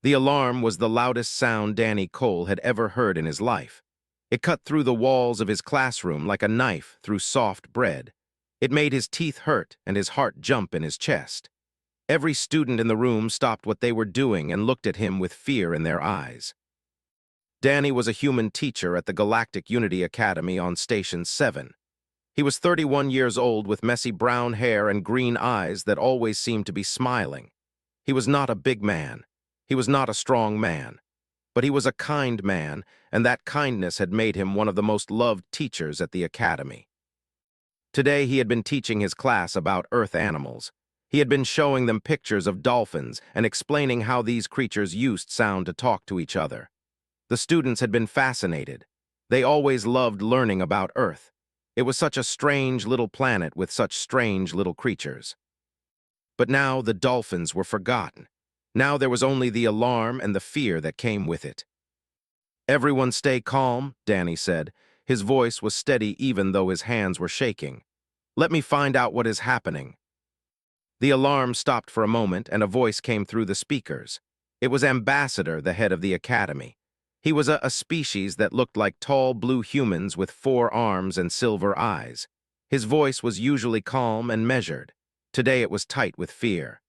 The alarm was the loudest sound Danny Cole had ever heard in his life. It cut through the walls of his classroom like a knife through soft bread. It made his teeth hurt and his heart jump in his chest. Every student in the room stopped what they were doing and looked at him with fear in their eyes. Danny was a human teacher at the Galactic Unity Academy on Station 7. He was 31 years old with messy brown hair and green eyes that always seemed to be smiling. He was not a big man. He was not a strong man. But he was a kind man, and that kindness had made him one of the most loved teachers at the academy. Today he had been teaching his class about Earth animals. He had been showing them pictures of dolphins and explaining how these creatures used sound to talk to each other. The students had been fascinated. They always loved learning about Earth. It was such a strange little planet with such strange little creatures. But now the dolphins were forgotten. Now there was only the alarm and the fear that came with it. "Everyone stay calm," Danny said. His voice was steady even though his hands were shaking. "Let me find out what is happening." The alarm stopped for a moment and a voice came through the speakers. It was Ambassador, the head of the academy. He was a species that looked like tall blue humans with 4 arms and silver eyes. His voice was usually calm and measured. Today it was tight with fear.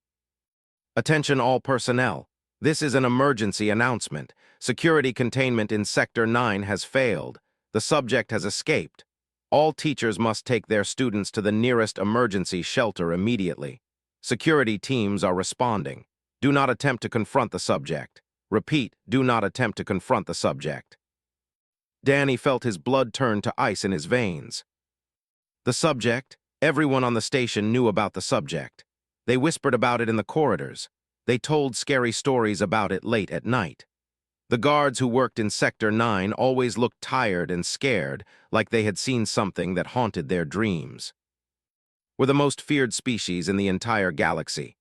"Attention all personnel. This is an emergency announcement. Security containment in Sector 9 has failed. The subject has escaped. All teachers must take their students to the nearest emergency shelter immediately. Security teams are responding. Do not attempt to confront the subject. Repeat, do not attempt to confront the subject." Danny felt his blood turn to ice in his veins. The subject, everyone on the station knew about the subject. They whispered about it in the corridors. They told scary stories about it late at night. The guards who worked in Sector 9 always looked tired and scared, like they had seen something that haunted their dreams. Were the most feared species in the entire galaxy.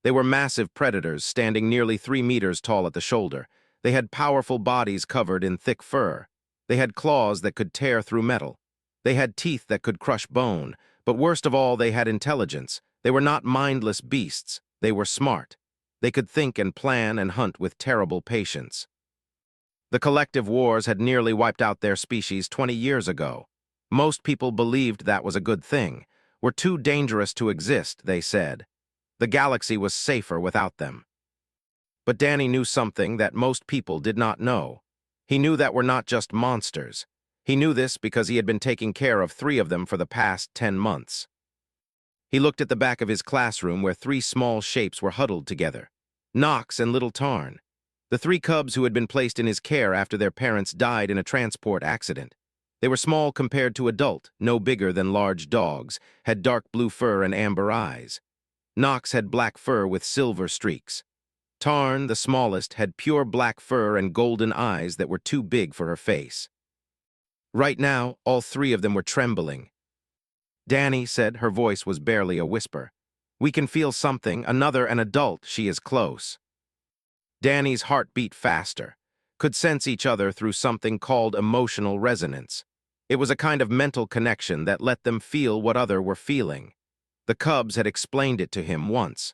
They were massive predators standing nearly 3 meters tall at the shoulder. They had powerful bodies covered in thick fur. They had claws that could tear through metal. They had teeth that could crush bone. But worst of all, they had intelligence. They were not mindless beasts. They were smart. They could think and plan and hunt with terrible patience. The collective wars had nearly wiped out their species 20 years ago. Most people believed that was a good thing. We're too dangerous to exist, they said. The galaxy was safer without them. But Danny knew something that most people did not know. He knew that we're not just monsters. He knew this because he had been taking care of 3 of them for the past 10 months. He looked at the back of his classroom where 3 small shapes were huddled together. Nox and Little Tarn. The 3 cubs who had been placed in his care after their parents died in a transport accident. They were small compared to adult, no bigger than large dogs, had dark blue fur and amber eyes. Nox had black fur with silver streaks. Tarn, the smallest, had pure black fur and golden eyes that were too big for her face. Right now, all 3 of them were trembling. "Danny," said, her voice was barely a whisper. "We can feel something, an adult, she is close." Danny's heart beat faster, could sense each other through something called emotional resonance. It was a kind of mental connection that let them feel what other were feeling. The cubs had explained it to him once.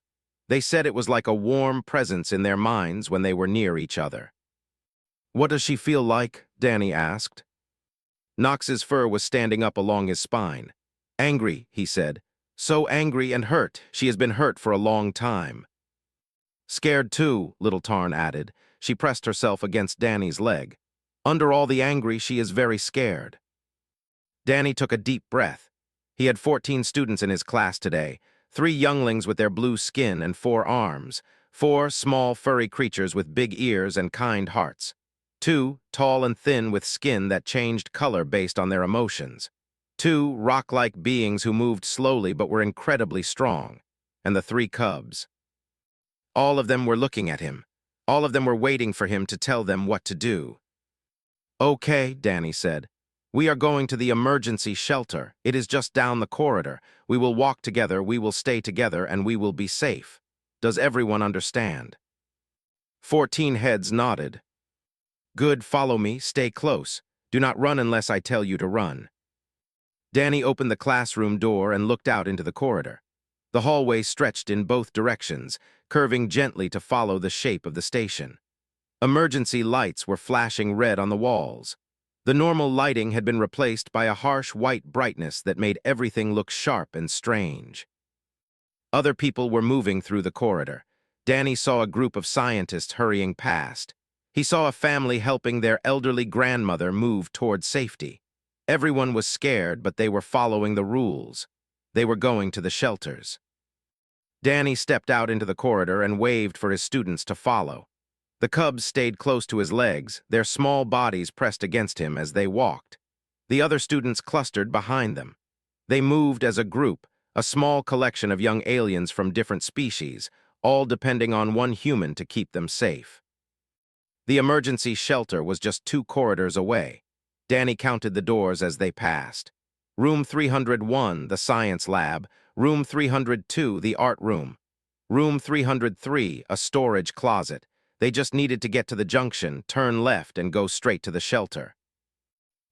They said it was like a warm presence in their minds when they were near each other. "What does she feel like?" Danny asked. Nox's fur was standing up along his spine. "Angry," he said. "So angry and hurt. She has been hurt for a long time." "Scared too," Little Tarn added. She pressed herself against Danny's leg. "Under all the angry, she is very scared." Danny took a deep breath. He had 14 students in his class today, 3 younglings with their blue skin and 4 arms, 4 small furry creatures with big ears and kind hearts, 2 tall and thin with skin that changed color based on their emotions, 2 rock-like beings who moved slowly but were incredibly strong, and the 3 cubs. All of them were looking at him. All of them were waiting for him to tell them what to do. "Okay," Danny said. "We are going to the emergency shelter. It is just down the corridor. We will walk together, we will stay together, and we will be safe. Does everyone understand?" 14 heads nodded. "Good, follow me, stay close. Do not run unless I tell you to run." Danny opened the classroom door and looked out into the corridor. The hallway stretched in both directions, curving gently to follow the shape of the station. Emergency lights were flashing red on the walls. The normal lighting had been replaced by a harsh white brightness that made everything look sharp and strange. Other people were moving through the corridor. Danny saw a group of scientists hurrying past. He saw a family helping their elderly grandmother move toward safety. Everyone was scared, but they were following the rules. They were going to the shelters. Danny stepped out into the corridor and waved for his students to follow. The cubs stayed close to his legs, their small bodies pressed against him as they walked. The other students clustered behind them. They moved as a group, a small collection of young aliens from different species, all depending on one human to keep them safe. The emergency shelter was just 2 corridors away. Danny counted the doors as they passed. Room 301, the science lab. Room 302, the art room. Room 303, a storage closet. They just needed to get to the junction, turn left, and go straight to the shelter.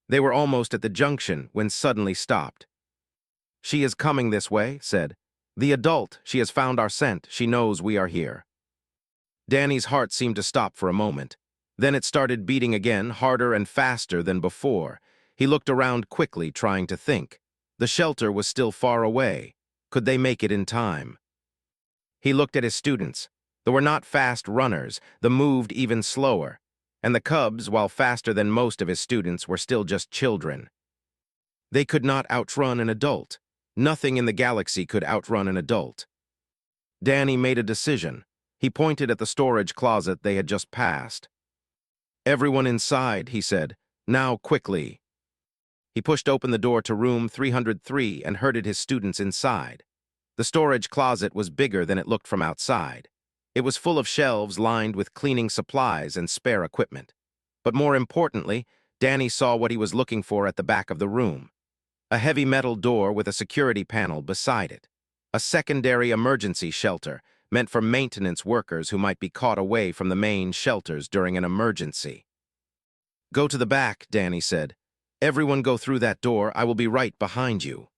They were almost at the junction when suddenly stopped. "She is coming this way," said. "The adult, she has found our scent. She knows we are here." Danny's heart seemed to stop for a moment. Then it started beating again, harder and faster than before. He looked around quickly, trying to think. The shelter was still far away. Could they make it in time? He looked at his students. They were not fast runners, they moved even slower. And the cubs, while faster than most of his students, were still just children. They could not outrun an adult. Nothing in the galaxy could outrun an adult. Danny made a decision. He pointed at the storage closet they had just passed. "Everyone inside," he said. "Now, quickly." He pushed open the door to room 303 and herded his students inside. The storage closet was bigger than it looked from outside. It was full of shelves lined with cleaning supplies and spare equipment. But more importantly, Danny saw what he was looking for at the back of the room. A heavy metal door with a security panel beside it. A secondary emergency shelter, meant for maintenance workers who might be caught away from the main shelters during an emergency. "Go to the back," Danny said. "Everyone go through that door. I will be right behind you."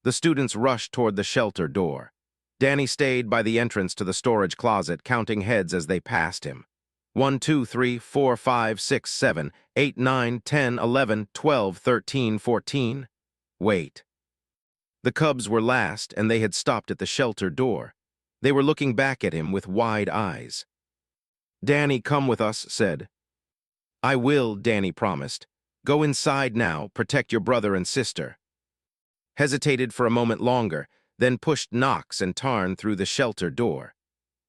The students rushed toward the shelter door. Danny stayed by the entrance to the storage closet, counting heads as they passed him. 1, 2, 3, 4, 5, 6, 7, 8, 9, 10, 11, 12, 13, 14. Wait. The cubs were last, and they had stopped at the shelter door. They were looking back at him with wide eyes. "Danny, come with us," said. "I will," Danny promised. "Go inside now, protect your brother and sister." Hesitated for a moment longer, then pushed Nox and Tarn through the shelter door.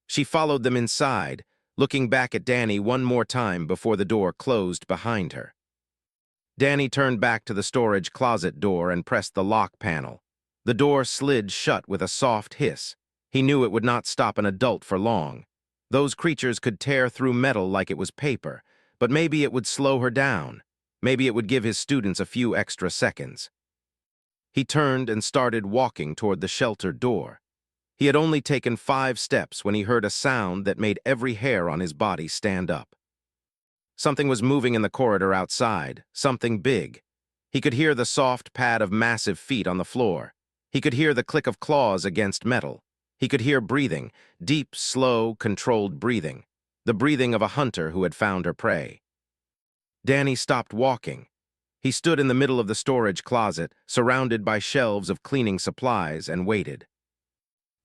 She followed them inside, looking back at Danny one more time before the door closed behind her. Danny turned back to the storage closet door and pressed the lock panel. The door slid shut with a soft hiss. He knew it would not stop an adult for long. Those creatures could tear through metal like it was paper, but maybe it would slow her down. Maybe it would give his students a few extra seconds. He turned and started walking toward the shelter door. He had only taken 5 steps when he heard a sound that made every hair on his body stand up. Something was moving in the corridor outside, something big. He could hear the soft pad of massive feet on the floor. He could hear the click of claws against metal. He could hear breathing, deep, slow, controlled breathing, the breathing of a hunter who had found her prey. Danny stopped walking. He stood in the middle of the storage closet, surrounded by shelves of cleaning supplies, and waited.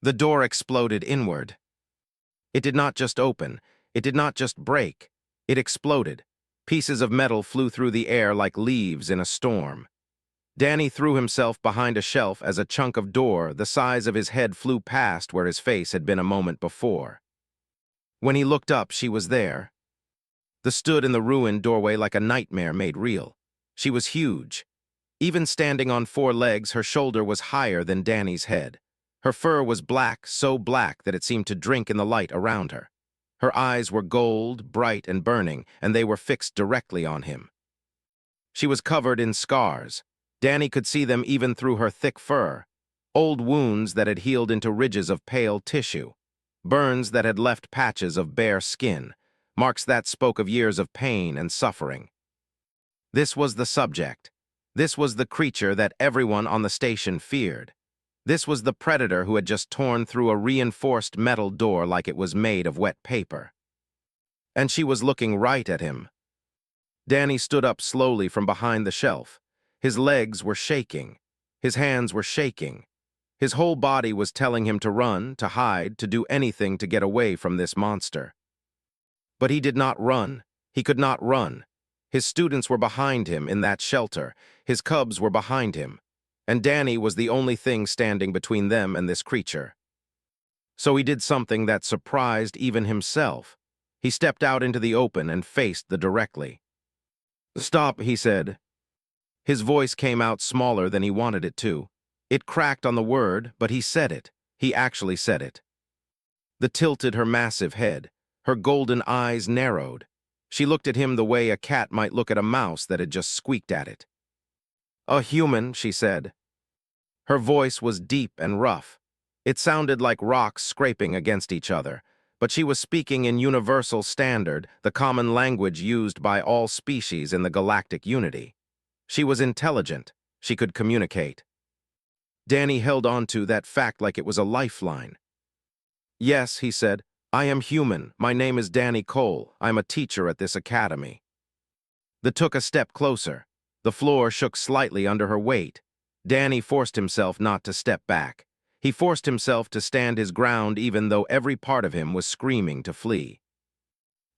The door exploded inward. It did not just open. It did not just break. It exploded. Pieces of metal flew through the air like leaves in a storm. Danny threw himself behind a shelf as a chunk of door the size of his head flew past where his face had been a moment before. When he looked up, she was there. The stood in the ruined doorway like a nightmare made real. She was huge. Even standing on 4 legs, her shoulder was higher than Danny's head. Her fur was black, so black that it seemed to drink in the light around her. Her eyes were gold, bright and burning, and they were fixed directly on him. She was covered in scars. Danny could see them even through her thick fur. Old wounds that had healed into ridges of pale tissue. Burns that had left patches of bare skin. Marks that spoke of years of pain and suffering. This was the subject. This was the creature that everyone on the station feared. This was the predator who had just torn through a reinforced metal door like it was made of wet paper. And she was looking right at him. Danny stood up slowly from behind the shelf. His legs were shaking. His hands were shaking. His whole body was telling him to run, to hide, to do anything to get away from this monster. But he did not run. He could not run. His students were behind him in that shelter. His cubs were behind him. And Danny was the only thing standing between them and this creature. So he did something that surprised even himself. He stepped out into the open and faced the directly. "Stop," he said. His voice came out smaller than he wanted it to. It cracked on the word, but he said it. He actually said it. The tilted her massive head. Her golden eyes narrowed. She looked at him the way a cat might look at a mouse that had just squeaked at it. "A human," she said. Her voice was deep and rough. It sounded like rocks scraping against each other, but she was speaking in universal standard, the common language used by all species in the galactic unity. She was intelligent. She could communicate. Danny held on to that fact like it was a lifeline. "Yes," he said, "I am human. My name is Danny Cole. I'm a teacher at this academy." They took a step closer. The floor shook slightly under her weight. Danny forced himself not to step back. He forced himself to stand his ground even though every part of him was screaming to flee.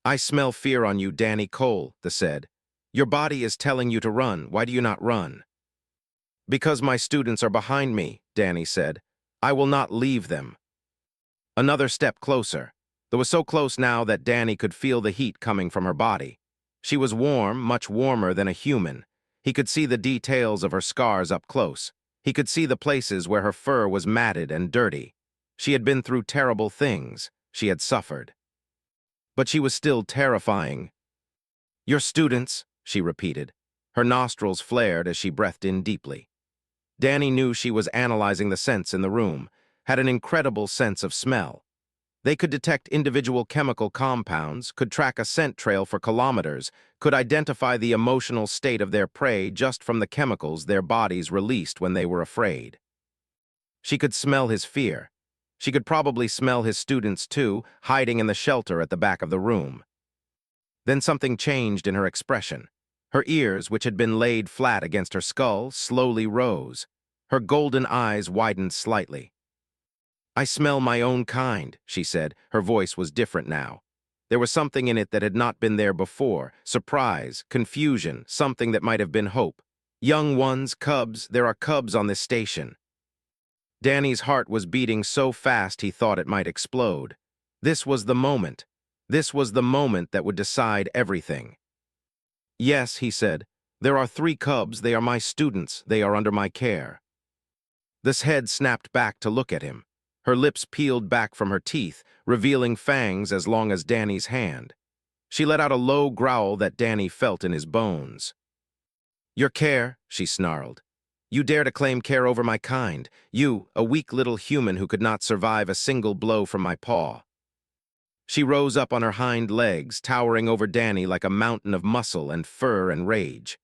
"I smell fear on you, Danny Cole," they said. "Your body is telling you to run. Why do you not run?" "Because my students are behind me," Danny said. "I will not leave them." Another step closer. They was so close now that Danny could feel the heat coming from her body. She was warm, much warmer than a human. He could see the details of her scars up close. He could see the places where her fur was matted and dirty. She had been through terrible things. She had suffered. But she was still terrifying. "Your students," she repeated. Her nostrils flared as she breathed in deeply. Danny knew she was analyzing the scents in the room, had an incredible sense of smell. They could detect individual chemical compounds, could track a scent trail for kilometers, could identify the emotional state of their prey just from the chemicals their bodies released when they were afraid. She could smell his fear. She could probably smell his students too, hiding in the shelter at the back of the room. Then something changed in her expression. Her ears, which had been laid flat against her skull, slowly rose. Her golden eyes widened slightly. "I smell my own kind," she said. Her voice was different now. There was something in it that had not been there before. Surprise, confusion, something that might have been hope. "Young ones, cubs, there are cubs on this station." Danny's heart was beating so fast he thought it might explode. This was the moment. This was the moment that would decide everything. "Yes," he said. "There are 3 cubs. They are my students. They are under my care." This head snapped back to look at him. Her lips peeled back from her teeth, revealing fangs as long as Danny's hand. She let out a low growl that Danny felt in his bones. "Your care," she snarled. "You dare to claim care over my kind. You, a weak little human who could not survive a single blow from my paw." She rose up on her hind legs, towering over Danny like a mountain of muscle and fur and rage.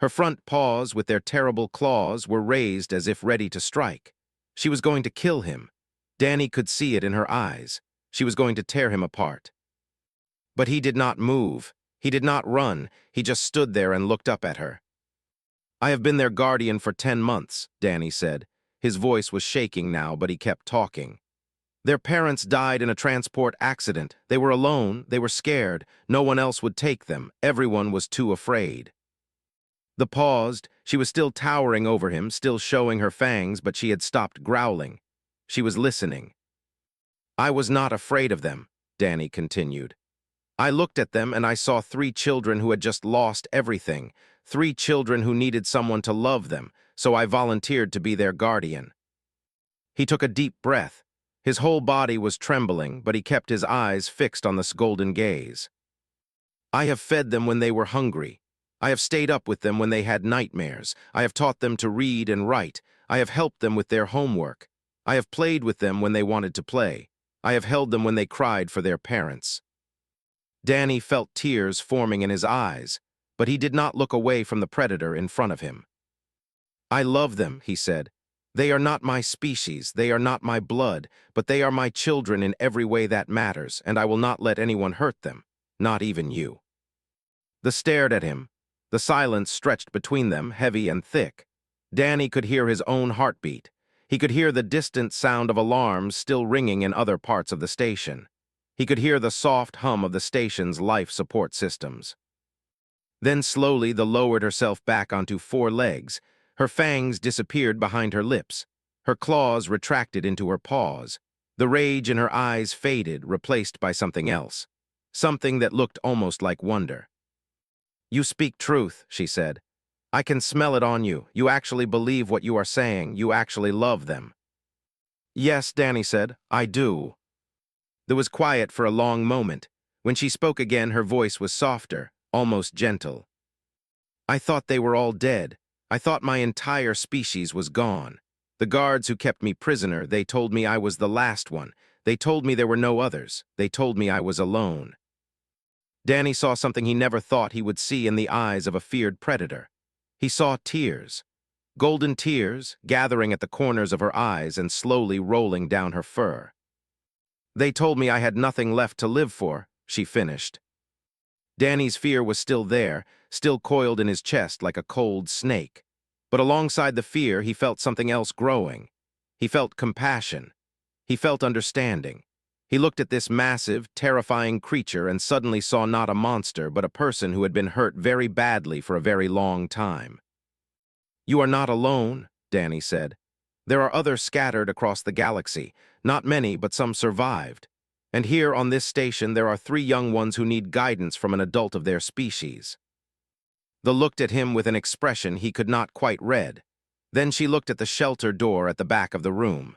Her front paws, with their terrible claws, were raised as if ready to strike. She was going to kill him. Danny could see it in her eyes. She was going to tear him apart. But he did not move. He did not run. He just stood there and looked up at her. "I have been their guardian for 10 months, Danny said. His voice was shaking now, but he kept talking. "Their parents died in a transport accident. They were alone. They were scared. No one else would take them. Everyone was too afraid." They paused. She was still towering over him, still showing her fangs, but she had stopped growling. She was listening. "I was not afraid of them," Danny continued. "I looked at them and I saw 3 children who had just lost everything, 3 children who needed someone to love them, so I volunteered to be their guardian." He took a deep breath. His whole body was trembling, but he kept his eyes fixed on this golden gaze. "I have fed them when they were hungry. I have stayed up with them when they had nightmares. I have taught them to read and write. I have helped them with their homework. I have played with them when they wanted to play. I have held them when they cried for their parents." Danny felt tears forming in his eyes, but he did not look away from the predator in front of him. "I love them," he said. They are not my species, they are not my blood, but they are my children in every way that matters, and I will not let anyone hurt them, not even you. They stared at him. The silence stretched between them, heavy and thick. Danny could hear his own heartbeat. He could hear the distant sound of alarms still ringing in other parts of the station. He could hear the soft hum of the station's life support systems. Then slowly they lowered herself back onto four legs. Her fangs disappeared behind her lips. Her claws retracted into her paws. The rage in her eyes faded, replaced by something else. Something that looked almost like wonder. "You speak truth," she said. "I can smell it on you. You actually believe what you are saying. You actually love them." "Yes," Danny said, "I do." There was quiet for a long moment. When she spoke again, her voice was softer, almost gentle. "I thought they were all dead. I thought my entire species was gone. The guards who kept me prisoner, they told me I was the last one. They told me there were no others. They told me I was alone." Danny saw something he never thought he would see in the eyes of a feared predator. He saw tears. Golden tears, gathering at the corners of her eyes and slowly rolling down her fur. "They told me I had nothing left to live for," she finished. Danny's fear was still there, still coiled in his chest like a cold snake. But alongside the fear, he felt something else growing. He felt compassion. He felt understanding. He looked at this massive, terrifying creature and suddenly saw not a monster, but a person who had been hurt very badly for a very long time. "You are not alone," Danny said. "There are others scattered across the galaxy. Not many, but some survived. And here on this station there are 3 young ones who need guidance from an adult of their species." They looked at him with an expression he could not quite read. Then she looked at the shelter door at the back of the room.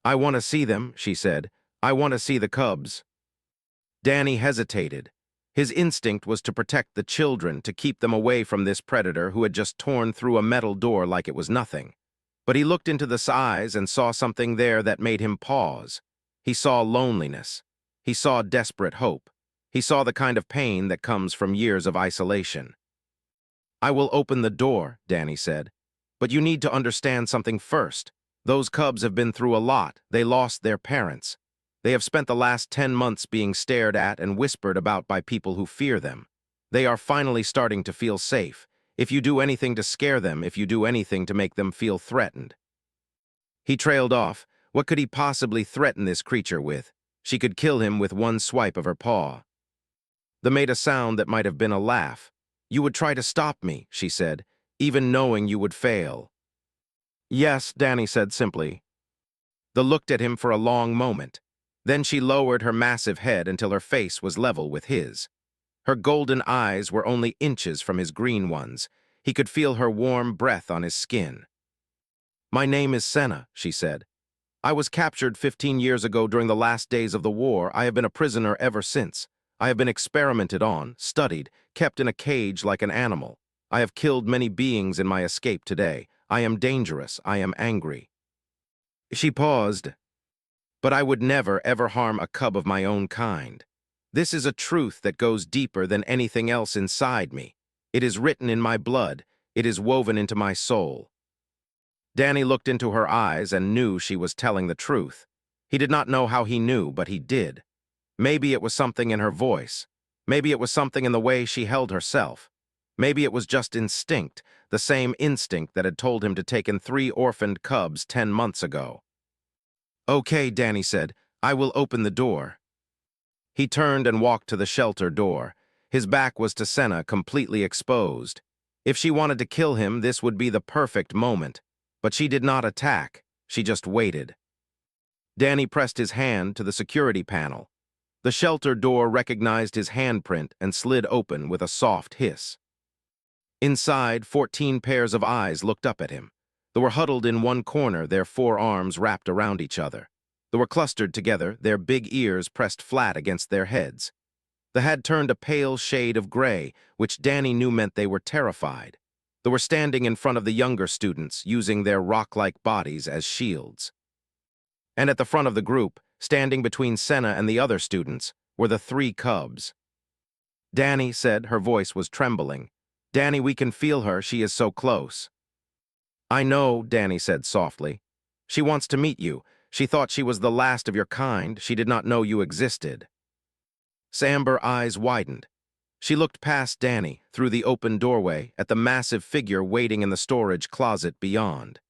"I want to see them," she said. "I want to see the cubs." Danny hesitated. His instinct was to protect the children, to keep them away from this predator who had just torn through a metal door like it was nothing. But he looked into the eyes and saw something there that made him pause. He saw loneliness. He saw desperate hope. He saw the kind of pain that comes from years of isolation. "I will open the door," Danny said. "But you need to understand something first. Those cubs have been through a lot. They lost their parents. They have spent the last 10 months being stared at and whispered about by people who fear them. They are finally starting to feel safe. If you do anything to scare them, if you do anything to make them feel threatened." He trailed off. What could he possibly threaten this creature with? She could kill him with one swipe of her paw. They made a sound that might have been a laugh. "You would try to stop me," she said, "even knowing you would fail." "Yes," Danny said simply. They looked at him for a long moment. Then she lowered her massive head until her face was level with his. Her golden eyes were only inches from his green ones. He could feel her warm breath on his skin. "My name is Senna," she said. "I was captured 15 years ago during the last days of the war. I have been a prisoner ever since. I have been experimented on, studied, kept in a cage like an animal. I have killed many beings in my escape today. I am dangerous. I am angry." She paused. "But I would never, ever harm a cub of my own kind. This is a truth that goes deeper than anything else inside me. It is written in my blood. It is woven into my soul." Danny looked into her eyes and knew she was telling the truth. He did not know how he knew, but he did. Maybe it was something in her voice. Maybe it was something in the way she held herself. Maybe it was just instinct, the same instinct that had told him to take in 3 orphaned cubs 10 months ago. "Okay," Danny said. "I will open the door." He turned and walked to the shelter door. His back was to Senna, completely exposed. If she wanted to kill him, this would be the perfect moment. But she did not attack. She just waited. Danny pressed his hand to the security panel. The shelter door recognized his handprint and slid open with a soft hiss. Inside, 14 pairs of eyes looked up at him. They were huddled in one corner, their forearms wrapped around each other. They were clustered together, their big ears pressed flat against their heads. They had turned a pale shade of gray, which Danny knew meant they were terrified. They were standing in front of the younger students, using their rock-like bodies as shields. And at the front of the group, standing between Senna and the other students, were the 3 cubs. "Danny," said, her voice was trembling. "Danny, we can feel her, she is so close." I know, Danny said softly. She wants to meet you. She thought she was the last of your kind. She did not know you existed. Samber's eyes widened. She looked past Danny, through the open doorway, at the massive figure waiting in the storage closet beyond.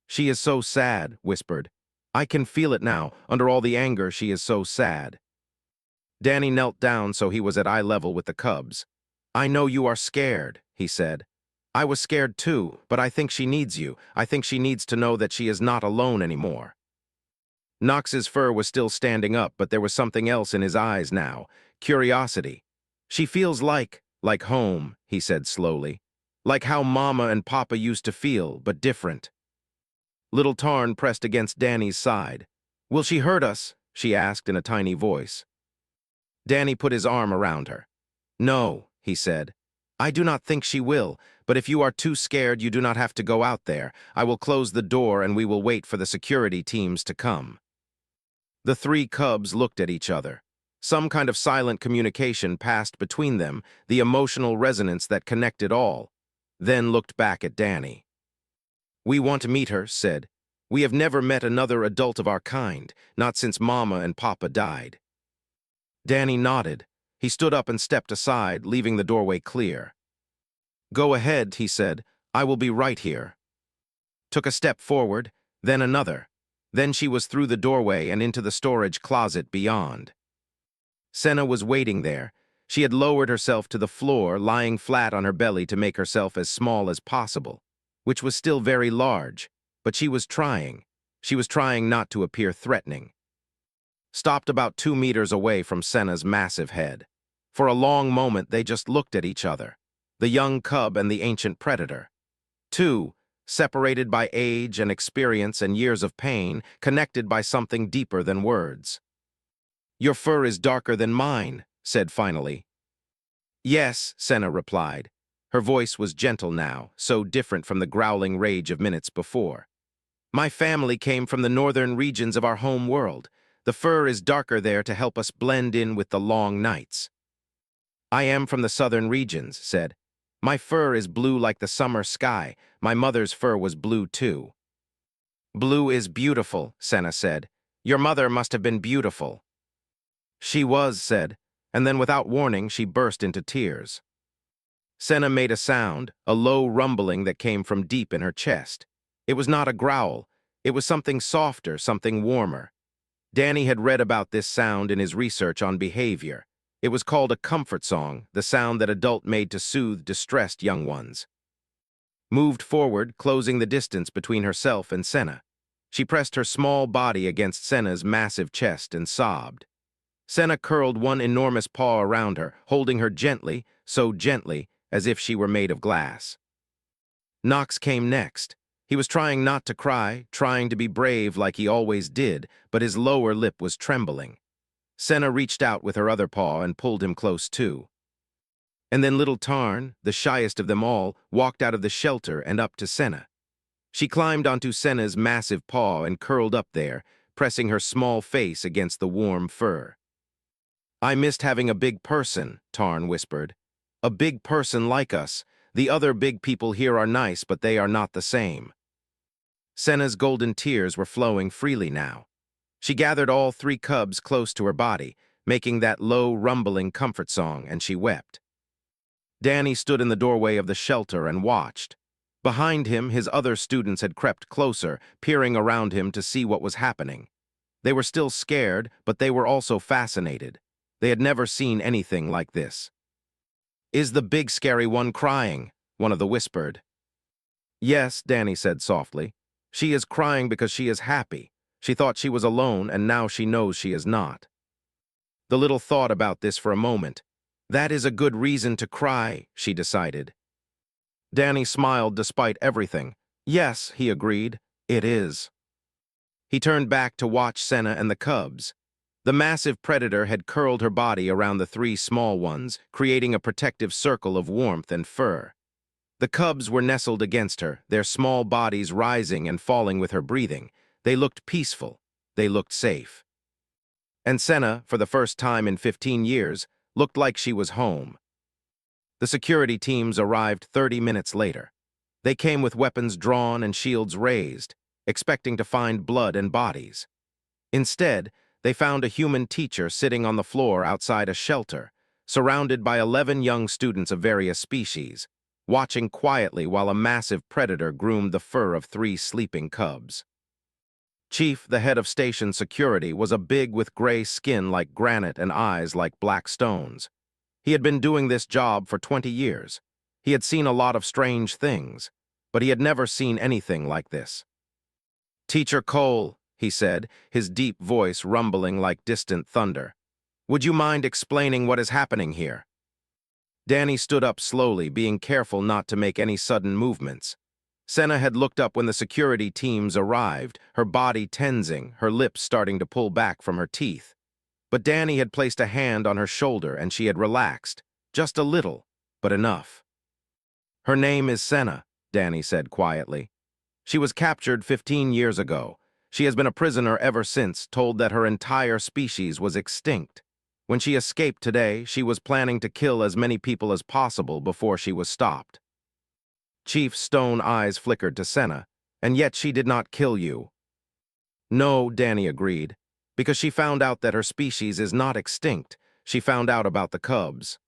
She is so sad, whispered. I can feel it now. Under all the anger, she is so sad. Danny knelt down so he was at eye level with the cubs. I know you are scared, he said. I was scared too, but I think she needs you. I think she needs to know that she is not alone anymore. Knox's fur was still standing up, but there was something else in his eyes now. Curiosity. She feels like home, he said slowly. Like how Mama and Papa used to feel, but different. Little Tarn pressed against Danny's side. Will she hurt us? She asked in a tiny voice. Danny put his arm around her. No, he said. I do not think she will, but if you are too scared, you do not have to go out there. I will close the door and we will wait for the security teams to come. The three cubs looked at each other. Some kind of silent communication passed between them, the emotional resonance that connected all, then looked back at Danny. We want to meet her, said. We have never met another adult of our kind, not since Mama and Papa died. Danny nodded. He stood up and stepped aside, leaving the doorway clear. Go ahead, he said. I will be right here. Took a step forward, then another. Then she was through the doorway and into the storage closet beyond. Senna was waiting there. She had lowered herself to the floor, lying flat on her belly to make herself as small as possible, which was still very large, but she was trying. She was trying not to appear threatening. Stopped about 2 meters away from Senna's massive head. For a long moment, they just looked at each other, the young cub and the ancient predator. Two, separated by age and experience and years of pain, connected by something deeper than words. Your fur is darker than mine, said finally. Yes, Senna replied. Her voice was gentle now, so different from the growling rage of minutes before. My family came from the northern regions of our home world. The fur is darker there to help us blend in with the long nights. I am from the southern regions, said. My fur is blue like the summer sky. My mother's fur was blue too. Blue is beautiful, Senna said. Your mother must have been beautiful. She was, said, and then without warning she burst into tears. Senna made a sound, a low rumbling that came from deep in her chest. It was not a growl. It was something softer, something warmer. Danny had read about this sound in his research on behavior. It was called a comfort song, the sound that adult made to soothe distressed young ones. Moved forward, closing the distance between herself and Senna. She pressed her small body against Senna's massive chest and sobbed. Senna curled one enormous paw around her, holding her gently, so gently, as if she were made of glass. Knox came next. He was trying not to cry, trying to be brave like he always did, but his lower lip was trembling. Senna reached out with her other paw and pulled him close too. And then little Tarn, the shyest of them all, walked out of the shelter and up to Senna. She climbed onto Senna's massive paw and curled up there, pressing her small face against the warm fur. I missed having a big person, Tarn whispered. A big person like us. The other big people here are nice, but they are not the same. Senna's golden tears were flowing freely now. She gathered all three cubs close to her body, making that low, rumbling comfort song, and she wept. Danny stood in the doorway of the shelter and watched. Behind him, his other students had crept closer, peering around him to see what was happening. They were still scared, but they were also fascinated. They had never seen anything like this. Is the big scary one crying? One of them whispered. Yes, Danny said softly. She is crying because she is happy. She thought she was alone, and now she knows she is not. The little thought about this for a moment. That is a good reason to cry, she decided. Danny smiled despite everything. Yes, he agreed, it is. He turned back to watch Senna and the cubs. The massive predator had curled her body around the three small ones, creating a protective circle of warmth and fur. The cubs were nestled against her, their small bodies rising and falling with her breathing. They looked peaceful. They looked safe. And Senna, for the first time in 15 years, looked like she was home. The security teams arrived 30 minutes later. They came with weapons drawn and shields raised, expecting to find blood and bodies. Instead, they found a human teacher sitting on the floor outside a shelter, surrounded by 11 young students of various species, watching quietly while a massive predator groomed the fur of 3 sleeping cubs. Chief, the head of station security, was a big with gray skin like granite and eyes like black stones. He had been doing this job for 20 years. He had seen a lot of strange things, but he had never seen anything like this. "Teacher Cole," he said, his deep voice rumbling like distant thunder, "would you mind explaining what is happening here?" Danny stood up slowly, being careful not to make any sudden movements. Senna had looked up when the security teams arrived, her body tensing, her lips starting to pull back from her teeth. But Danny had placed a hand on her shoulder and she had relaxed, just a little, but enough. "Her name is Senna," Danny said quietly. "She was captured 15 years ago. She has been a prisoner ever since, told that her entire species was extinct. When she escaped today, she was planning to kill as many people as possible before she was stopped." Chief's stone eyes flickered to Senna, "And yet she did not kill you." "No," Danny agreed, "because she found out that her species is not extinct. She found out about the cubs."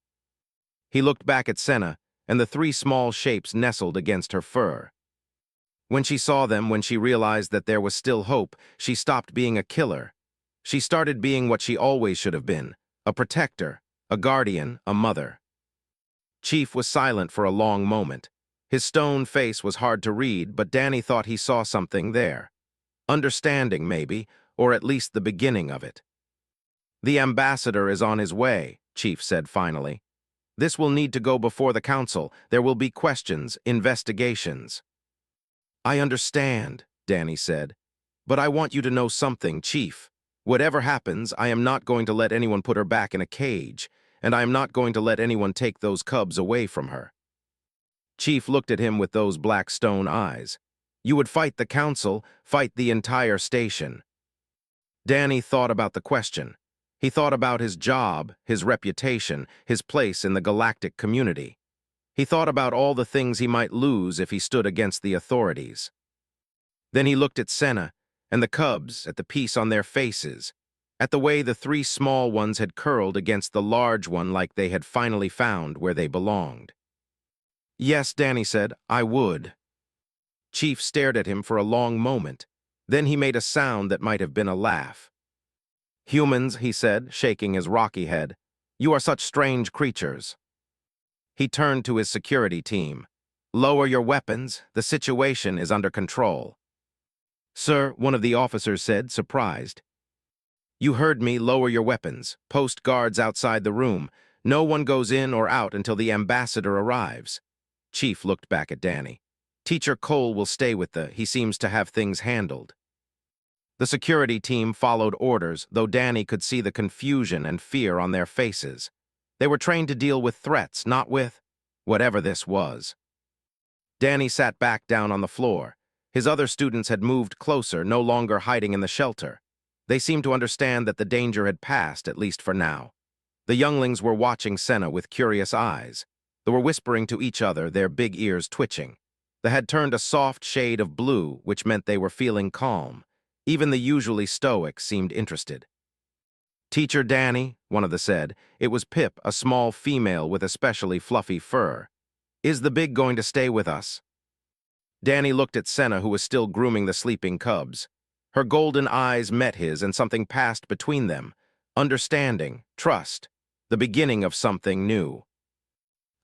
He looked back at Senna, and the 3 small shapes nestled against her fur. When she saw them, when she realized that there was still hope, she stopped being a killer. She started being what she always should have been, a protector, a guardian, a mother. Chief was silent for a long moment. His stone face was hard to read, but Danny thought he saw something there. Understanding, maybe, or at least the beginning of it. "The ambassador is on his way," Chief said finally. "This will need to go before the council. There will be questions, investigations." "I understand," Danny said. "But I want you to know something, Chief. Whatever happens, I am not going to let anyone put her back in a cage, and I am not going to let anyone take those cubs away from her." Chief looked at him with those black stone eyes. "You would fight the council, fight the entire station." Danny thought about the question. He thought about his job, his reputation, his place in the galactic community. He thought about all the things he might lose if he stood against the authorities. Then he looked at Senna and the cubs, at the peace on their faces, at the way the 3 small ones had curled against the large one like they had finally found where they belonged. "Yes," Danny said, "I would." Chief stared at him for a long moment. Then he made a sound that might have been a laugh. "Humans," he said, shaking his rocky head, "you are such strange creatures." He turned to his security team. "Lower your weapons. The situation is under control." "Sir," one of the officers said, surprised. "You heard me. Lower your weapons. Post guards outside the room. No one goes in or out until the ambassador arrives." Chief looked back at Danny. "Teacher Cole will stay with he seems to have things handled." The security team followed orders, though Danny could see the confusion and fear on their faces. They were trained to deal with threats, not with whatever this was. Danny sat back down on the floor. His other students had moved closer, no longer hiding in the shelter. They seemed to understand that the danger had passed, at least for now. The younglings were watching Senna with curious eyes. They were whispering to each other, their big ears twitching. They had turned a soft shade of blue, which meant they were feeling calm. Even the usually stoic seemed interested. "Teacher Danny," one of them said. It was Pip, a small female with especially fluffy fur. "Is the big going to stay with us?" Danny looked at Senna, who was still grooming the sleeping cubs. Her golden eyes met his, and something passed between them. Understanding, trust, the beginning of something new.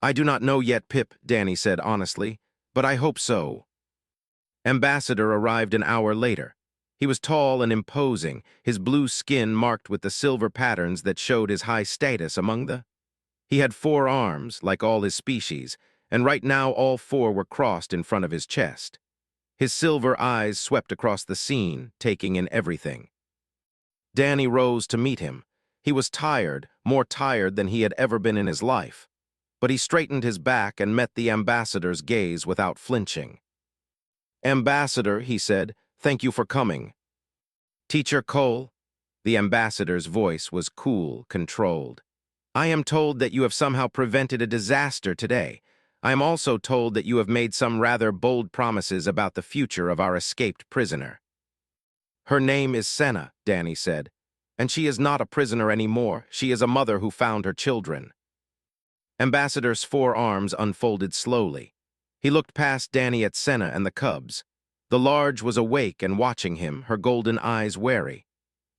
"I do not know yet, Pip," Danny said honestly, "but I hope so." Ambassador arrived an hour later. He was tall and imposing, his blue skin marked with the silver patterns that showed his high status among the. He had 4 arms, like all his species, and right now all 4 were crossed in front of his chest. His silver eyes swept across the scene, taking in everything. Danny rose to meet him. He was tired, more tired than he had ever been in his life. But he straightened his back and met the ambassador's gaze without flinching. "Ambassador," he said, "thank you for coming." "Teacher Cole?" The ambassador's voice was cool, controlled. "I am told that you have somehow prevented a disaster today. I am also told that you have made some rather bold promises about the future of our escaped prisoner. Her name is Senna, Danny said, and she is not a prisoner anymore. She is a mother who found her children. Ambassador's forearms unfolded slowly. He looked past Danny at Senna and the cubs. The large was awake and watching him, her golden eyes wary.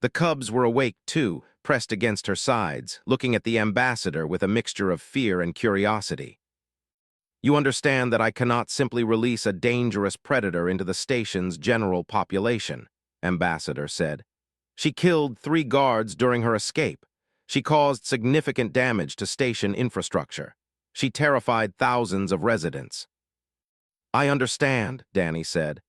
The cubs were awake too, pressed against her sides, looking at the ambassador with a mixture of fear and curiosity. You understand that I cannot simply release a dangerous predator into the station's general population, Ambassador said. She killed 3 guards during her escape. She caused significant damage to station infrastructure. She terrified thousands of residents. I understand, Danny said,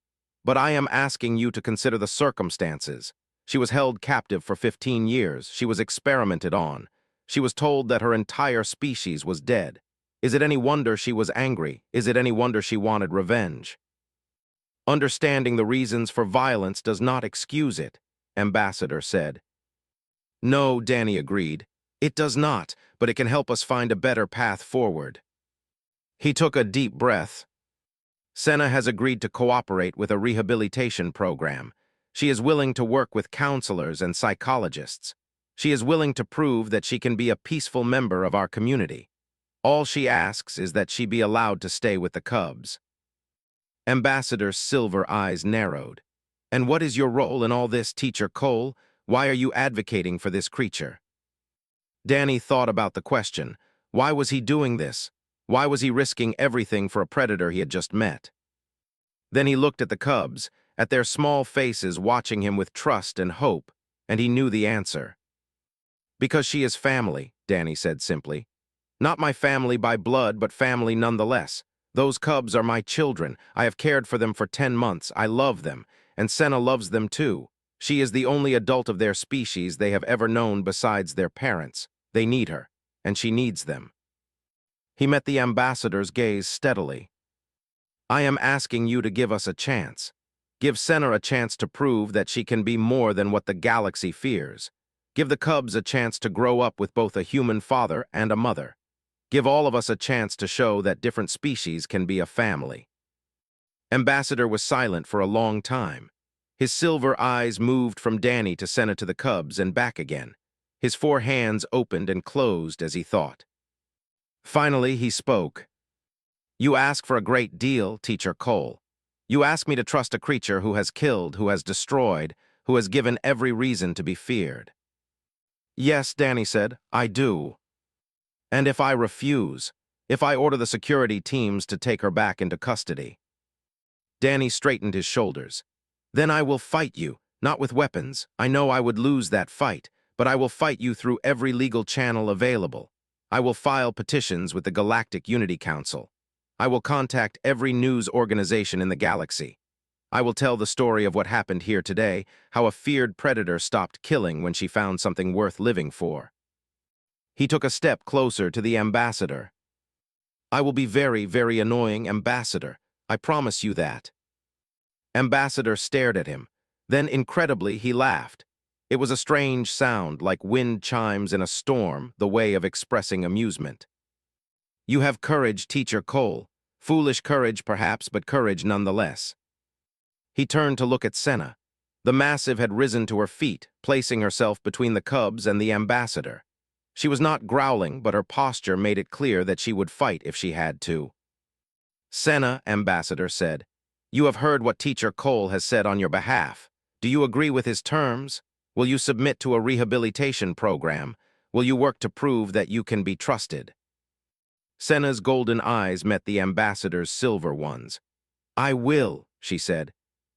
but I am asking you to consider the circumstances. She was held captive for 15 years. She was experimented on. She was told that her entire species was dead. Is it any wonder she was angry? Is it any wonder she wanted revenge? Understanding the reasons for violence does not excuse it, Ambassador said. No, Danny agreed. It does not, but it can help us find a better path forward. He took a deep breath. Senna has agreed to cooperate with a rehabilitation program. She is willing to work with counselors and psychologists. She is willing to prove that she can be a peaceful member of our community. All she asks is that she be allowed to stay with the cubs. Ambassador's silver eyes narrowed. And what is your role in all this, Teacher Cole? Why are you advocating for this creature? Danny thought about the question. Why was he doing this? Why was he risking everything for a predator he had just met? Then he looked at the cubs, at their small faces watching him with trust and hope, and he knew the answer. Because she is family, Danny said simply. Not my family by blood, but family nonetheless. Those cubs are my children. I have cared for them for 10 months. I love them, and Senna loves them too. She is the only adult of their species they have ever known besides their parents. They need her, and she needs them. He met the ambassador's gaze steadily. I am asking you to give us a chance. Give Senna a chance to prove that she can be more than what the galaxy fears. Give the cubs a chance to grow up with both a human father and a mother. Give all of us a chance to show that different species can be a family. Ambassador was silent for a long time. His silver eyes moved from Danny to Senna to the cubs and back again. His 4 hands opened and closed as he thought. Finally, he spoke. You ask for a great deal, Teacher Cole. You ask me to trust a creature who has killed, who has destroyed, who has given every reason to be feared. Yes, Danny said, I do. And if I refuse, if I order the security teams to take her back into custody? Danny straightened his shoulders. Then I will fight you, not with weapons. I know I would lose that fight, but I will fight you through every legal channel available. I will file petitions with the Galactic Unity Council. I will contact every news organization in the galaxy. I will tell the story of what happened here today, how a feared predator stopped killing when she found something worth living for. He took a step closer to the ambassador. I will be very, very annoying, Ambassador. I promise you that. Ambassador stared at him. Then, incredibly, he laughed. It was a strange sound, like wind chimes in a storm, the way of expressing amusement. You have courage, Teacher Cole. Foolish courage, perhaps, but courage nonetheless. He turned to look at Senna. The massive had risen to her feet, placing herself between the cubs and the ambassador. She was not growling, but her posture made it clear that she would fight if she had to. Senna, Ambassador said, you have heard what Teacher Cole has said on your behalf. Do you agree with his terms? Will you submit to a rehabilitation program? Will you work to prove that you can be trusted? Senna's golden eyes met the ambassador's silver ones. I will, she said.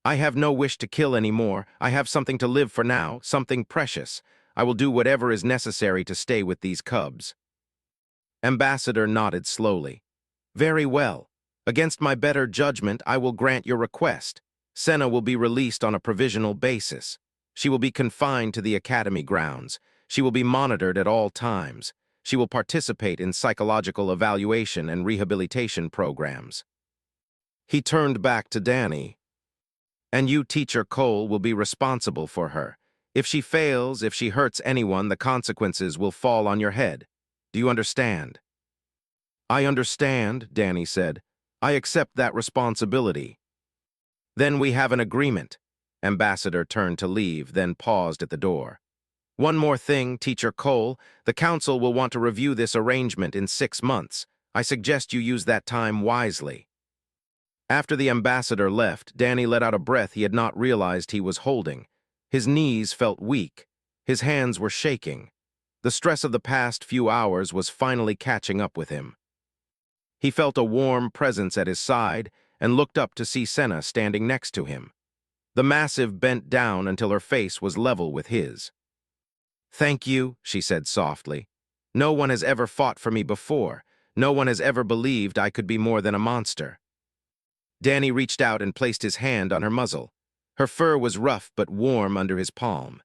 I have no wish to kill anymore. I have something to live for now, something precious. I will do whatever is necessary to stay with these cubs. Ambassador nodded slowly. Very well. Against my better judgment, I will grant your request. Senna will be released on a provisional basis. She will be confined to the academy grounds. She will be monitored at all times. She will participate in psychological evaluation and rehabilitation programs. He turned back to Danny. And you, Teacher Cole, will be responsible for her. If she fails, if she hurts anyone, the consequences will fall on your head. Do you understand? I understand, Danny said. I accept that responsibility. Then we have an agreement. Ambassador turned to leave, then paused at the door. One more thing, Teacher Cole. The council will want to review this arrangement in 6 months. I suggest you use that time wisely. After the ambassador left, Danny let out a breath he had not realized he was holding. His knees felt weak. His hands were shaking. The stress of the past few hours was finally catching up with him. He felt a warm presence at his side and looked up to see Senna standing next to him. The massive bent down until her face was level with his. "Thank you," she said softly. "No one has ever fought for me before. No one has ever believed I could be more than a monster." Danny reached out and placed his hand on her muzzle. Her fur was rough but warm under his palm.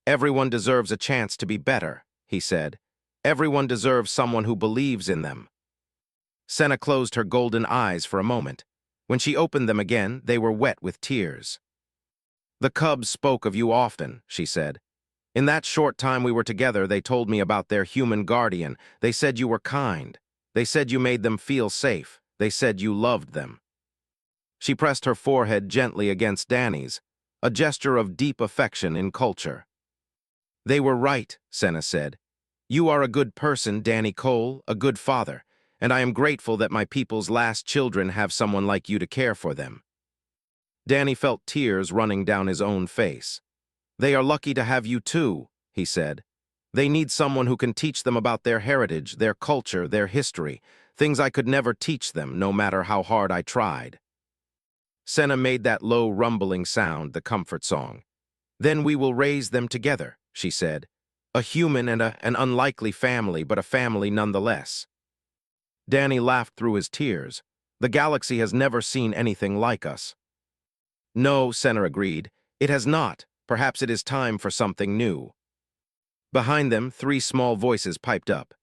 "Everyone deserves a chance to be better," he said. "Everyone deserves someone who believes in them." Senna closed her golden eyes for a moment. When she opened them again, they were wet with tears. "The cubs spoke of you often," she said. "In that short time we were together, they told me about their human guardian. They said you were kind. They said you made them feel safe. They said you loved them." She pressed her forehead gently against Danny's, a gesture of deep affection in culture. "They were right," Senna said. "You are a good person, Danny Cole, a good father, and I am grateful that my people's last children have someone like you to care for them." Danny felt tears running down his own face. "They are lucky to have you too," he said. "They need someone who can teach them about their heritage, their culture, their history, things I could never teach them, no matter how hard I tried." Senna made that low rumbling sound, the comfort song. "Then we will raise them together," she said. "A human and an unlikely family, but a family nonetheless." Danny laughed through his tears. "The galaxy has never seen anything like us." "No," Senna agreed. "It has not. Perhaps it is time for something new." Behind them, 3 small voices piped up.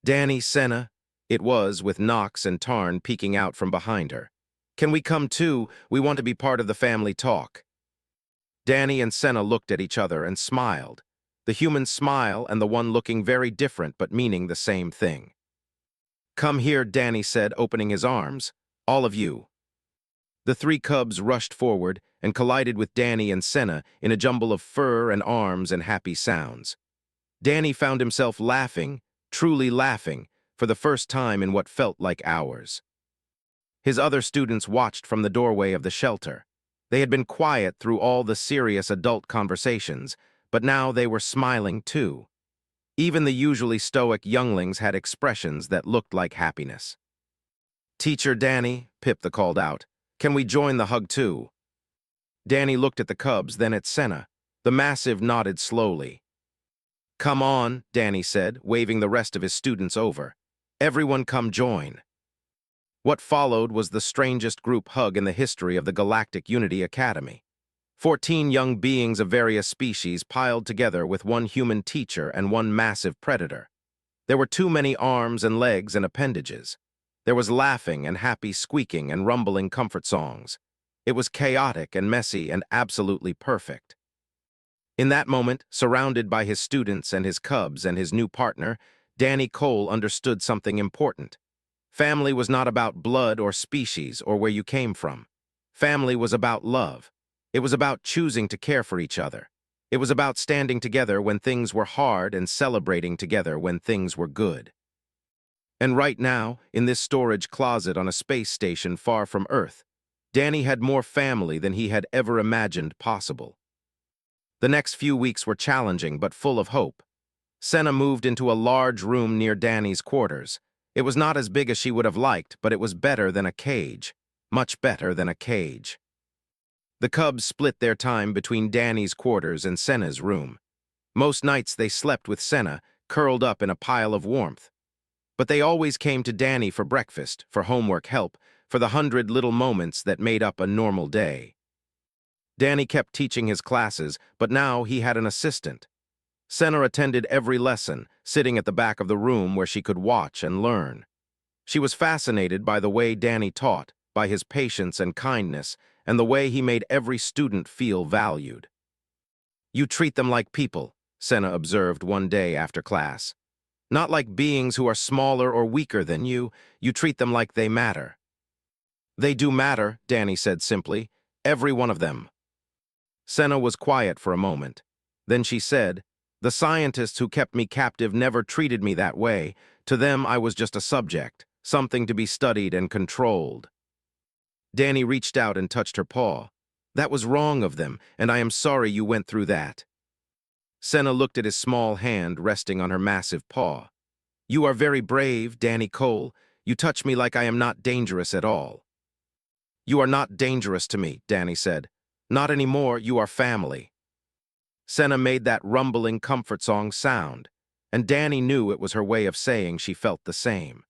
"Danny, Senna," it was, with Nox and Tarn peeking out from behind her. "Can we come too? We want to be part of the family talk." Danny and Senna looked at each other and smiled. The human smile and the one looking very different but meaning the same thing. "Come here," Danny said, opening his arms. "All of you." The 3 cubs rushed forward and collided with Danny and Senna in a jumble of fur and arms and happy sounds. Danny found himself laughing, truly laughing, for the first time in what felt like hours. His other students watched from the doorway of the shelter. They had been quiet through all the serious adult conversations, but now they were smiling too. Even the usually stoic younglings had expressions that looked like happiness. "Teacher Danny," Pip called out, "can we join the hug too?" Danny looked at the cubs, then at Senna. The massive nodded slowly. "Come on," Danny said, waving the rest of his students over. "Everyone come join." What followed was the strangest group hug in the history of the Galactic Unity Academy. 14 young beings of various species piled together with one human teacher and one massive predator. There were too many arms and legs and appendages. There was laughing and happy squeaking and rumbling comfort songs. It was chaotic and messy and absolutely perfect. In that moment, surrounded by his students and his cubs and his new partner, Danny Cole understood something important. Family was not about blood or species or where you came from. Family was about love. It was about choosing to care for each other. It was about standing together when things were hard and celebrating together when things were good. And right now, in this storage closet on a space station far from Earth, Danny had more family than he had ever imagined possible. The next few weeks were challenging but full of hope. Senna moved into a large room near Danny's quarters. It was not as big as she would have liked, but it was better than a cage. Much better than a cage. The cubs split their time between Danny's quarters and Senna's room. Most nights they slept with Senna, curled up in a pile of warmth. But they always came to Danny for breakfast, for homework help, for the 100 little moments that made up a normal day. Danny kept teaching his classes, but now he had an assistant. Senna attended every lesson, sitting at the back of the room where she could watch and learn. She was fascinated by the way Danny taught, by his patience and kindness, and the way he made every student feel valued. "You treat them like people," Senna observed one day after class. Not like beings who are smaller or weaker than you treat them like they matter. They do matter, Danny said simply. Every one of them. Senna was quiet for a moment. Then she said, "The scientists who kept me captive never treated me that way. To them, I was just a subject, something to be studied and controlled." Danny reached out and touched her paw. "That was wrong of them, and I am sorry you went through that." Senna looked at his small hand resting on her massive paw. "You are very brave, Danny Cole. You touch me like I am not dangerous at all." "You are not dangerous to me," Danny said. "Not anymore, you are family." Senna made that rumbling comfort song sound, and Danny knew it was her way of saying she felt the same.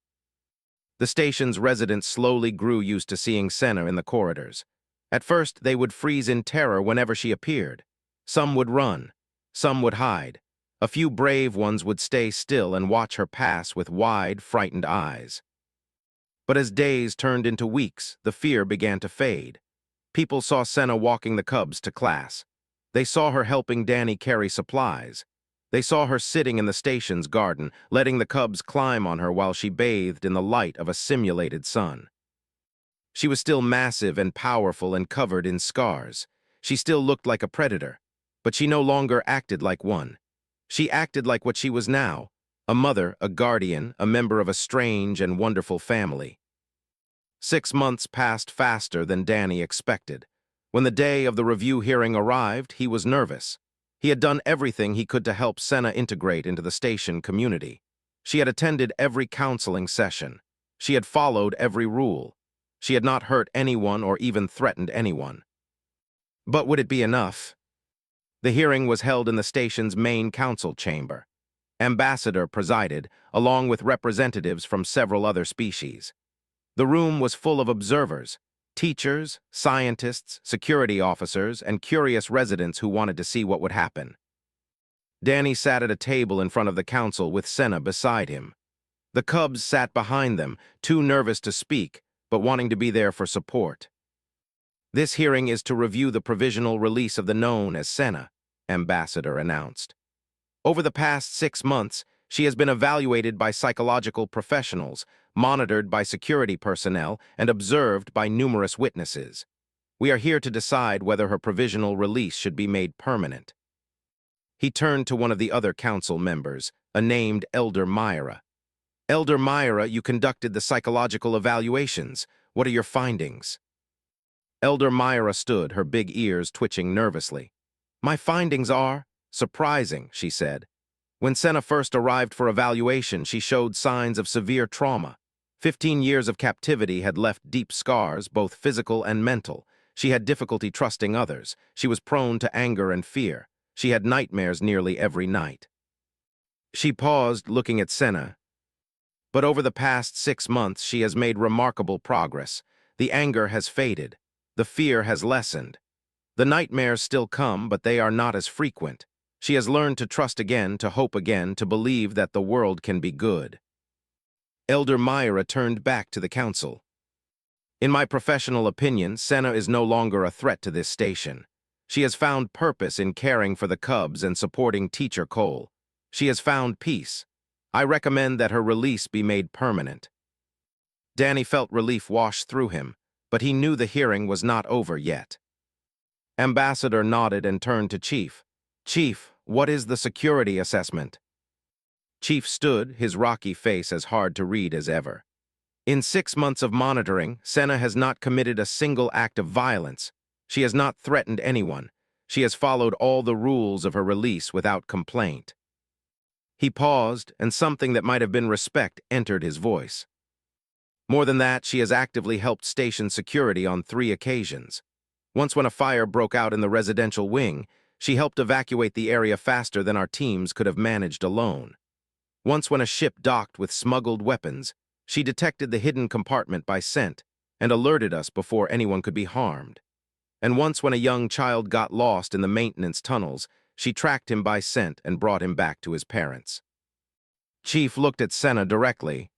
The station's residents slowly grew used to seeing Senna in the corridors. At first, they would freeze in terror whenever she appeared. Some would run. Some would hide. A few brave ones would stay still and watch her pass with wide, frightened eyes. But as days turned into weeks, the fear began to fade. People saw Senna walking the cubs to class. They saw her helping Danny carry supplies. They saw her sitting in the station's garden, letting the cubs climb on her while she bathed in the light of a simulated sun. She was still massive and powerful and covered in scars. She still looked like a predator, but she no longer acted like one. She acted like what she was now, a mother, a guardian, a member of a strange and wonderful family. 6 months passed faster than Danny expected. When the day of the review hearing arrived, he was nervous. He had done everything he could to help Senna integrate into the station community. She had attended every counseling session. She had followed every rule. She had not hurt anyone or even threatened anyone. But would it be enough? The hearing was held in the station's main council chamber. Ambassador presided, along with representatives from several other species. The room was full of observers, teachers, scientists, security officers, and curious residents who wanted to see what would happen. Danny sat at a table in front of the council with Senna beside him. The cubs sat behind them, too nervous to speak, but wanting to be there for support. "This hearing is to review the provisional release of the known as Senna," Ambassador announced. "Over the past 6 months, she has been evaluated by psychological professionals, monitored by security personnel, and observed by numerous witnesses. We are here to decide whether her provisional release should be made permanent." He turned to one of the other council members, a named Elder Myra. "Elder Myra, you conducted the psychological evaluations. What are your findings?" Elder Myra stood, her big ears twitching nervously. "My findings are surprising," she said. "When Senna first arrived for evaluation, she showed signs of severe trauma. 15 years of captivity had left deep scars, both physical and mental. She had difficulty trusting others. She was prone to anger and fear. She had nightmares nearly every night." She paused, looking at Senna. "But over the past 6 months, she has made remarkable progress. The anger has faded. The fear has lessened. The nightmares still come, but they are not as frequent. She has learned to trust again, to hope again, to believe that the world can be good." Elder Myra turned back to the council. "In my professional opinion, Senna is no longer a threat to this station. She has found purpose in caring for the cubs and supporting Teacher Cole. She has found peace. I recommend that her release be made permanent." Danny felt relief wash through him, but he knew the hearing was not over yet. Ambassador nodded and turned to Chief. "Chief, what is the security assessment?" Chief stood, his rocky face as hard to read as ever. "In 6 months of monitoring, Senna has not committed a single act of violence. She has not threatened anyone. She has followed all the rules of her release without complaint." He paused, and something that might have been respect entered his voice. "More than that, she has actively helped station security on 3 occasions. Once when a fire broke out in the residential wing, she helped evacuate the area faster than our teams could have managed alone. Once when a ship docked with smuggled weapons, she detected the hidden compartment by scent and alerted us before anyone could be harmed. And once when a young child got lost in the maintenance tunnels, she tracked him by scent and brought him back to his parents." Chief looked at Senna directly.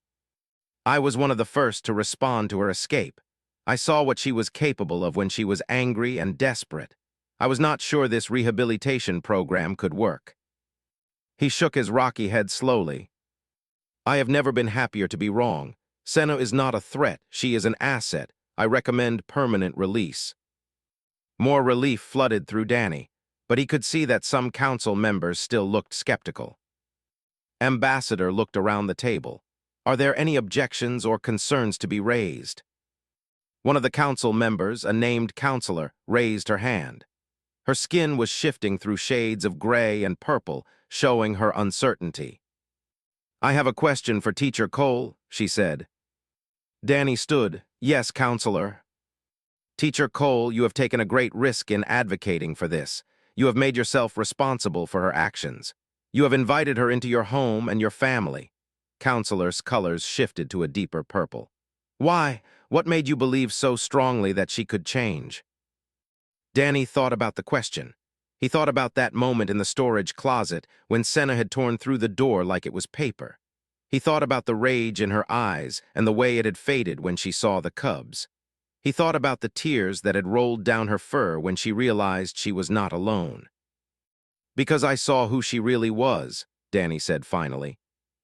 "I was one of the first to respond to her escape. I saw what she was capable of when she was angry and desperate. I was not sure this rehabilitation program could work." He shook his rocky head slowly. I have never been happier to be wrong. Senna is not a threat, she is an asset. I recommend permanent release. More relief flooded through Danny, but he could see that some council members still looked skeptical. Ambassador looked around the table. Are there any objections or concerns to be raised? One of the council members, a named counselor, raised her hand. Her skin was shifting through shades of gray and purple, showing her uncertainty. I have a question for Teacher Cole, she said. Danny stood. Yes, counselor. Teacher Cole, you have taken a great risk in advocating for this. You have made yourself responsible for her actions. You have invited her into your home and your family. Counselor's colors shifted to a deeper purple. Why? What made you believe so strongly that she could change? Danny thought about the question. He thought about that moment in the storage closet when Senna had torn through the door like it was paper. He thought about the rage in her eyes and the way it had faded when she saw the cubs. He thought about the tears that had rolled down her fur when she realized she was not alone. Because I saw who she really was, Danny said finally.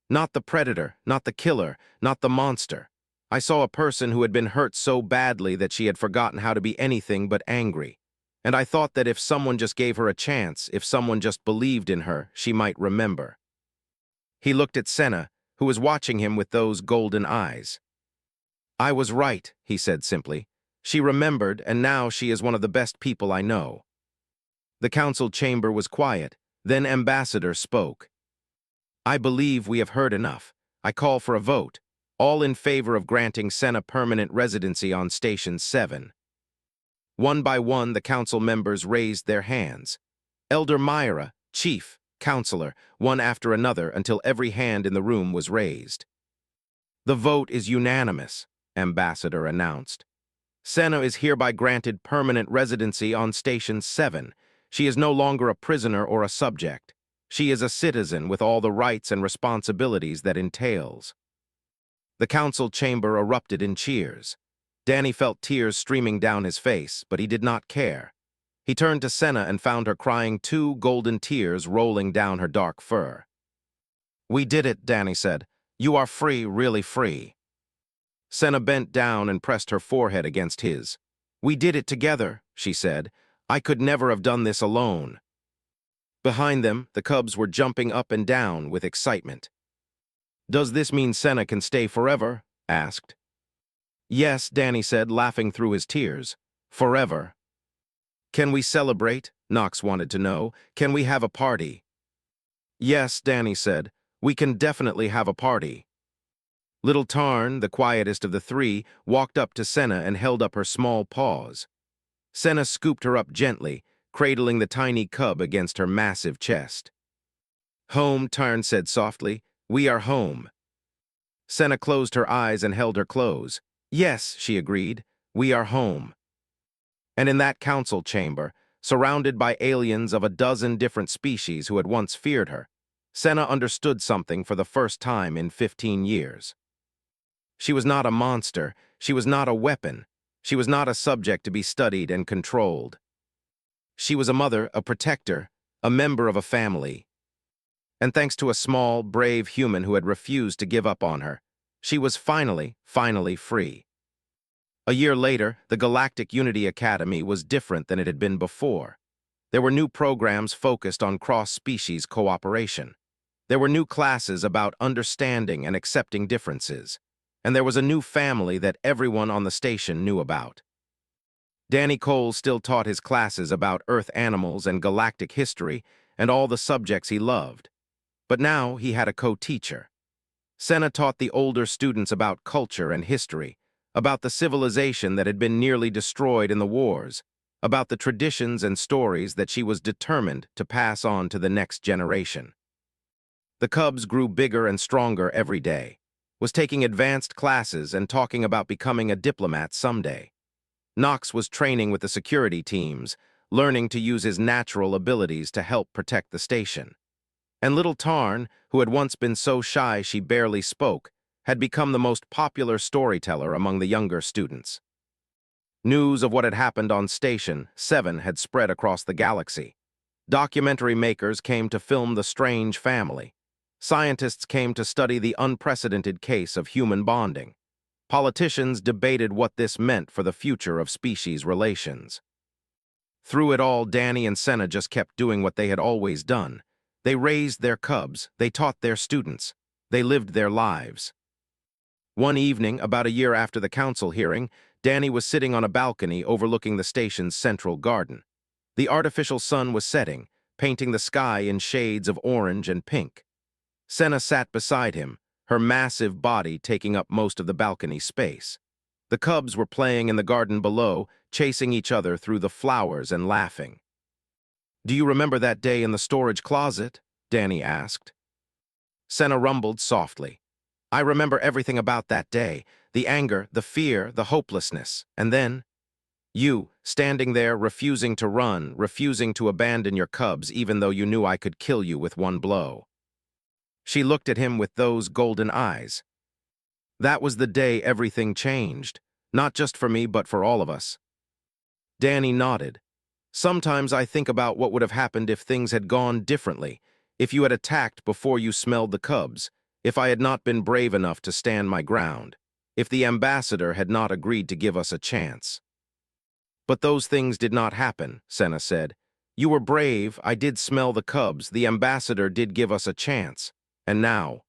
Not the predator, not the killer, not the monster. I saw a person who had been hurt so badly that she had forgotten how to be anything but angry. And I thought that if someone just gave her a chance, if someone just believed in her, she might remember. He looked at Senna, who was watching him with those golden eyes. I was right, he said simply. She remembered, and now she is one of the best people I know. The council chamber was quiet. Then Ambassador spoke. I believe we have heard enough. I call for a vote. All in favor of granting Senna permanent residency on Station 7. One by one, the council members raised their hands. Elder Myra, Chief, Counselor, one after another until every hand in the room was raised. The vote is unanimous, Ambassador announced. Senna is hereby granted permanent residency on Station 7. She is no longer a prisoner or a subject. She is a citizen with all the rights and responsibilities that entails. The council chamber erupted in cheers. Danny felt tears streaming down his face, but he did not care. He turned to Senna and found her crying, 2 golden tears rolling down her dark fur. We did it, Danny said. You are free, really free. Senna bent down and pressed her forehead against his. We did it together, she said. I could never have done this alone. Behind them, the cubs were jumping up and down with excitement. Does this mean Senna can stay forever? Asked. Yes, Danny said, laughing through his tears. Forever. Can we celebrate? Knox wanted to know. Can we have a party? Yes, Danny said. We can definitely have a party. Little Tarn, the quietest of the three, walked up to Senna and held up her small paws. Senna scooped her up gently, cradling the tiny cub against her massive chest. Home, Tarn said softly. We are home. Senna closed her eyes and held her close. Yes, she agreed. We are home. And in that council chamber, surrounded by aliens of a dozen different species who had once feared her, Senna understood something for the first time in 15 years. She was not a monster. She was not a weapon. She was not a subject to be studied and controlled. She was a mother, a protector, a member of a family. And thanks to a small, brave human who had refused to give up on her, she was finally free. A year later, the Galactic Unity Academy was different than it had been before. There were new programs focused on cross-species cooperation. There were new classes about understanding and accepting differences. And there was a new family that everyone on the station knew about. Danny Cole still taught his classes about Earth animals and galactic history and all the subjects he loved. But now he had a co-teacher. Senna taught the older students about culture and history, about the civilization that had been nearly destroyed in the wars, about the traditions and stories that she was determined to pass on to the next generation. The cubs grew bigger and stronger every day, was taking advanced classes and talking about becoming a diplomat someday. Knox was training with the security teams, learning to use his natural abilities to help protect the station. And little Tarn, who had once been so shy she barely spoke, had become the most popular storyteller among the younger students. News of what had happened on Station 7 had spread across the galaxy. Documentary makers came to film the strange family. Scientists came to study the unprecedented case of human bonding. Politicians debated what this meant for the future of species relations. Through it all, Danny and Senna just kept doing what they had always done. They raised their cubs, they taught their students, they lived their lives. One evening, about a year after the council hearing, Danny was sitting on a balcony overlooking the station's central garden. The artificial sun was setting, painting the sky in shades of orange and pink. Senna sat beside him, her massive body taking up most of the balcony space. The cubs were playing in the garden below, chasing each other through the flowers and laughing. "Do you remember that day in the storage closet?" Danny asked. Senna rumbled softly. "I remember everything about that day, the anger, the fear, the hopelessness, and then you, standing there, refusing to run, refusing to abandon your cubs even though you knew I could kill you with one blow." She looked at him with those golden eyes. "That was the day everything changed, not just for me but for all of us." Danny nodded. "Sometimes I think about what would have happened if things had gone differently, if you had attacked before you smelled the cubs, if I had not been brave enough to stand my ground, if the ambassador had not agreed to give us a chance." "But those things did not happen," Senna said. "You were brave, I did smell the cubs, the ambassador did give us a chance. And now—"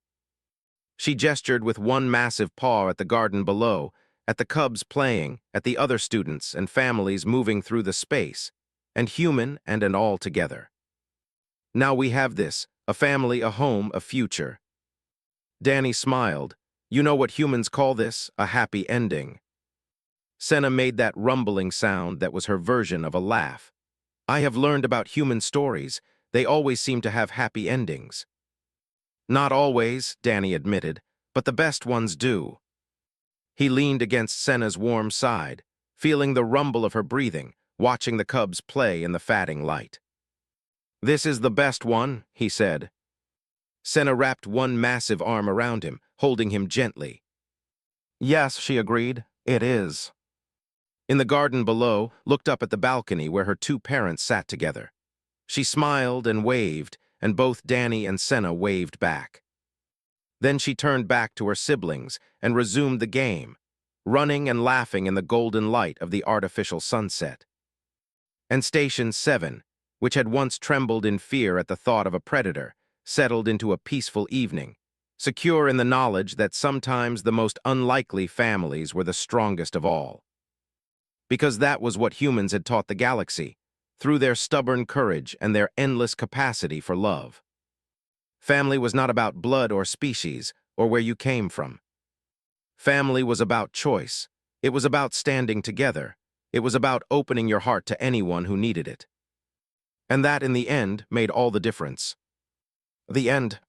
She gestured with one massive paw at the garden below, at the cubs playing, at the other students and families moving through the space, and human and an all together. "Now we have this, a family, a home, a future." Danny smiled. "You know what humans call this, a happy ending." Senna made that rumbling sound that was her version of a laugh. "I have learned about human stories. They always seem to have happy endings." "Not always," Danny admitted, "but the best ones do." He leaned against Senna's warm side, feeling the rumble of her breathing, watching the cubs play in the fatting light. "This is the best one," he said. Senna wrapped one massive arm around him, holding him gently. "Yes," she agreed, "it is." In the garden below, looked up at the balcony where her two parents sat together. She smiled and waved, and both Danny and Senna waved back. Then she turned back to her siblings and resumed the game, running and laughing in the golden light of the artificial sunset. And Station 7, which had once trembled in fear at the thought of a predator, settled into a peaceful evening, secure in the knowledge that sometimes the most unlikely families were the strongest of all. Because that was what humans had taught the galaxy, through their stubborn courage and their endless capacity for love. Family was not about blood or species, or where you came from. Family was about choice. It was about standing together. It was about opening your heart to anyone who needed it. And that, in the end, made all the difference. The end,